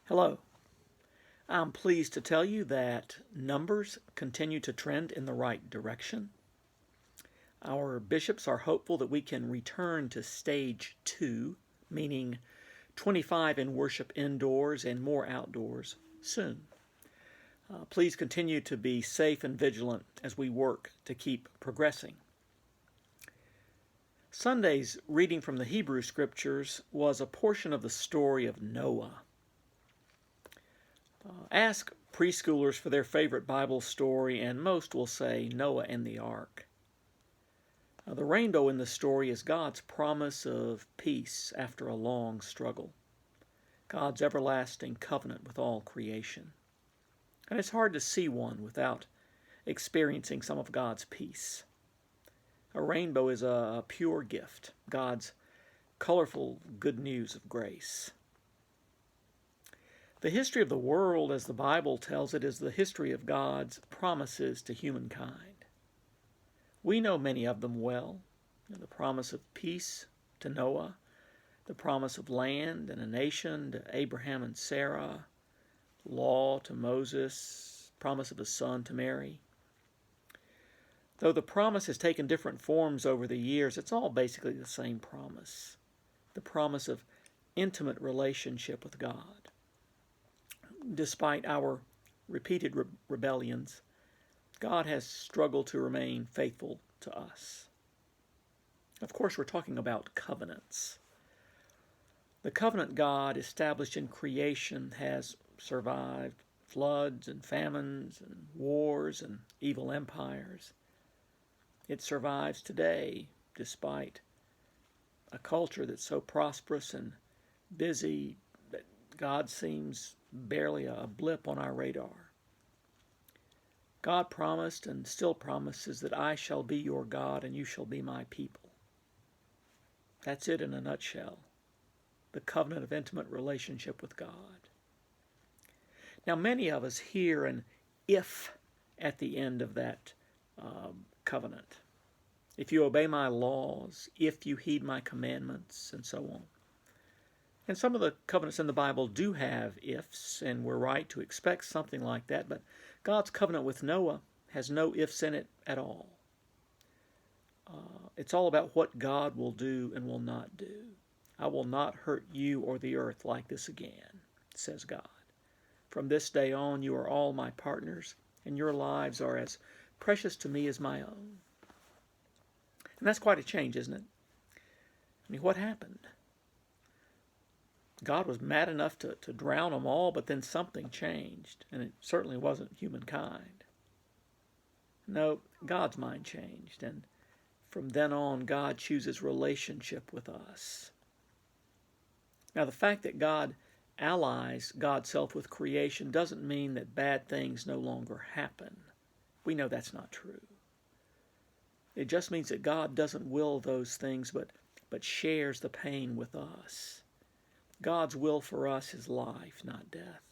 Hello. I'm pleased to tell you that numbers continue to trend in the right direction. Our bishops are hopeful that we can return to stage 2, meaning 25 in worship indoors and more outdoors, soon. Please continue to be safe and vigilant as we work to keep progressing. Sunday's reading from the Hebrew Scriptures was a portion of the story of Noah. Ask preschoolers for their favorite Bible story, and most will say Noah and the Ark. The rainbow in the story is God's promise of peace after a long struggle, God's everlasting covenant with all creation. And it's hard to see one without experiencing some of God's peace. A rainbow is a pure gift, God's colorful good news of grace. The history of the world, as the Bible tells it, is the history of God's promises to humankind. We know many of them well. The promise of peace to Noah, the promise of land and a nation to Abraham and Sarah, law to Moses, promise of a son to Mary. Though the promise has taken different forms over the years, it's all basically the same promise. The promise of intimate relationship with God. Despite our repeated rebellions, God has struggled to remain faithful to us. Of course, we're talking about covenants. The covenant God established in creation has survived floods and famines and wars and evil empires. It survives today despite a culture that's so prosperous and busy that God seems barely a blip on our radar. God promised and still promises that I shall be your God and you shall be my people. That's it in a nutshell. The covenant of intimate relationship with God. Now, many of us hear an if at the end of that covenant. If you obey my laws, if you heed my commandments, and so on. And some of the covenants in the Bible do have ifs, and we're right to expect something like that, but God's covenant with Noah has no ifs in it at all. It's all about what God will do and will not do. I will not hurt you or the earth like this again, says God. From this day on, you are all my partners, and your lives are as precious to me as my own. And that's quite a change, isn't it? I mean, what happened? God was mad enough to drown them all, but then something changed, and it certainly wasn't humankind. No, God's mind changed, and from then on, God chooses relationship with us. Now, the fact that God allies God's self with creation doesn't mean that bad things no longer happen. We know that's not true. It just means that God doesn't will those things, but shares the pain with us. God's will for us is life, not death.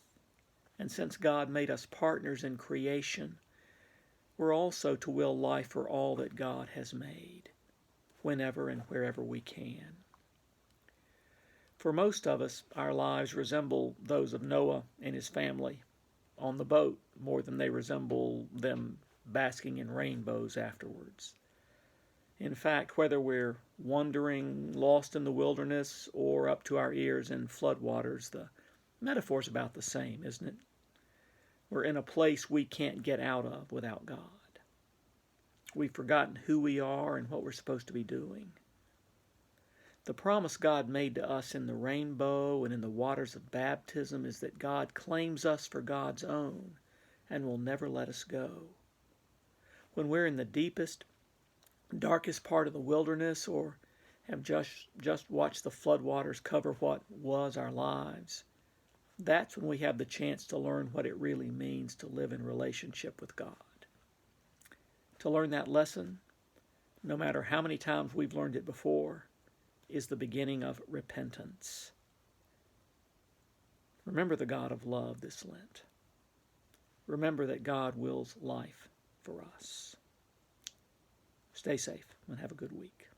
And since God made us partners in creation, we're also to will life for all that God has made, whenever and wherever we can. For most of us, our lives resemble those of Noah and his family on the boat more than they resemble them basking in rainbows afterwards. In fact, whether we're wandering, lost in the wilderness, or up to our ears in floodwaters, the metaphor's about the same, isn't it? We're in a place we can't get out of without God. We've forgotten who we are and what we're supposed to be doing. The promise God made to us in the rainbow and in the waters of baptism is that God claims us for God's own and will never let us go. When we're in the deepest, darkest part of the wilderness, or have just watched the floodwaters cover what was our lives, that's when we have the chance to learn what it really means to live in relationship with God. To learn that lesson, no matter how many times we've learned it before, is the beginning of repentance. Remember the God of love this Lent. Remember that God wills life for us. Stay safe and have a good week.